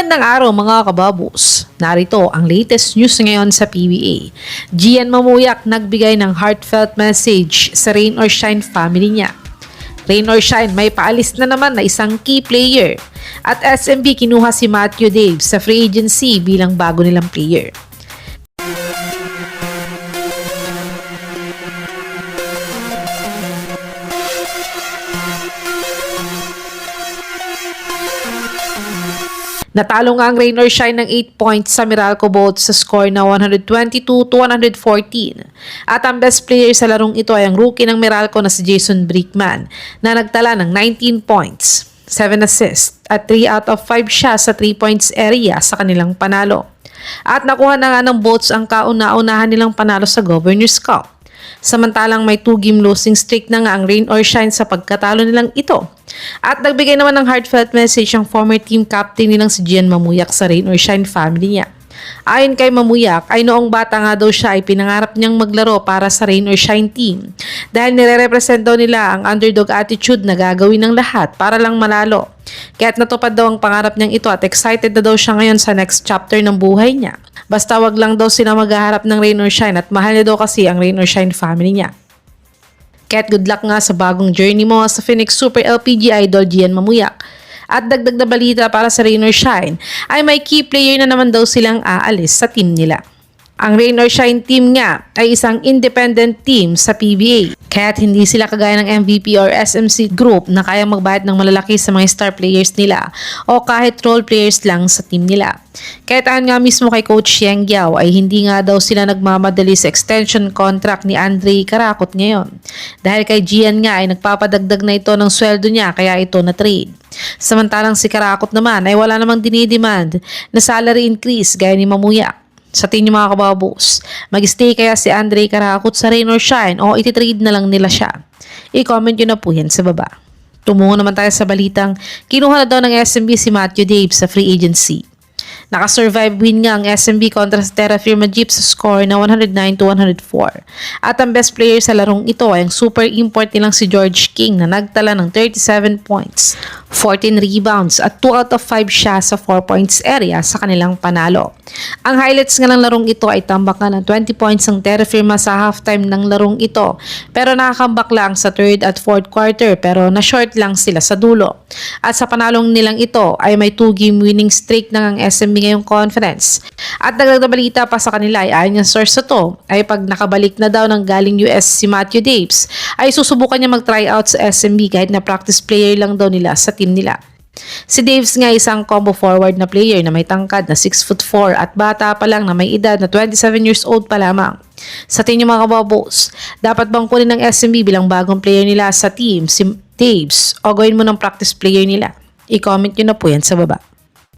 Magandang araw mga kababos. Narito ang latest news ngayon sa PBA. Gian Mamuyak nagbigay ng heartfelt message sa Rain or Shine family niya. Rain or Shine, may paalis na naman na isang key player. At SMB kinuha si Matthew Daves sa free agency bilang bago nilang player. Natalo nga ang Rain or Shine ng 8 points sa Meralco Bolt sa score na 122-114. At ang best player sa larong ito ay ang rookie ng Meralco na si Jason Brickman na nagtala ng 19 points, 7 assists at 3 out of 5 siya sa 3 points area sa kanilang panalo. At nakuha na nga ng Bolts ang kauna-unahan nilang panalo sa Governor's Cup. Samantalang may 2-game losing streak na nga ang Rain or Shine sa pagkatalo nilang ito. At nagbigay naman ng heartfelt message ang former team captain nilang si Gian Mamuyak sa Rain or Shine family niya. Ayon kay Mamuyak ay noong bata nga daw siya ay pinangarap niyang maglaro para sa Rain or Shine team dahil nire-represent daw nila ang underdog attitude na gagawin ng lahat para lang manalo. Kaya't natupad daw ang pangarap niyang ito at excited na daw siya ngayon sa next chapter ng buhay niya. Basta wag lang daw sila maghaharap ng Rain or Shine at mahal niya daw kasi ang Rain or Shine family niya. Kaya't good luck nga sa bagong journey mo sa Phoenix Super LPG Idol Gian Mamuyak. At dagdag na balita para sa Rain or Shine ay may key player na naman daw silang aalis sa team nila. Ang Rain or Shine team nga ay isang independent team sa PBA. Kaya't hindi sila kagaya ng MVP or SMC group na kaya magbayad ng malalaki sa mga star players nila o kahit role players lang sa team nila. Kahit ayon nga mismo kay Coach Yang Giao ay hindi nga daw sila nagmamadali sa extension contract ni Andre Karakot ngayon. Dahil kay Gian nga ay nagpapadagdag na ito ng sweldo niya kaya ito na trade. Samantalang si Karakot naman ay wala namang dinidemand na salary increase gaya ni Mamuyak. Sa tingin mga kababos, mag-stay kaya si Andre Karakot sa Rain or Shine o ititrade na lang nila siya? I-comment nyo na po yan sa baba. Tumungo naman tayo sa balitang kinuha na daw ng SMB si Matthew Daves sa free agency. Nakasurvive win nga ang SMB kontra sa Terra Firma Jeep sa score na 109-104. At ang best player sa larong ito ay ang super import nilang si George King na nagtala ng 37 points, 14 rebounds at 2 out of 5 siya sa 4 points area sa kanilang panalo. Ang highlights nga ng larong ito ay tambak nga ng 20 points ng Terra Firma sa halftime ng larong ito pero nakakambak lang sa third at fourth quarter pero na-short lang sila sa dulo. At sa panalong nilang ito ay may 2-game winning streak ng ang SMB ngayong conference. At dagdag na balita pa sa kanila ay ayon ng source na to ay pag nakabalik na daw ng galing US si Matthew Daves ay susubukan niya mag-try out sa SMB kahit na practice player lang daw nila sa team nila. Si Daves nga isang combo forward na player na may tangkad na 6'4" at bata pa lang na may edad na 27 years old pa lamang. Sa tingin mga kababos, dapat bang kunin ng SMB bilang bagong player nila sa team si Daves o gawin mo ng practice player nila? I-comment nyo na po yan sa baba.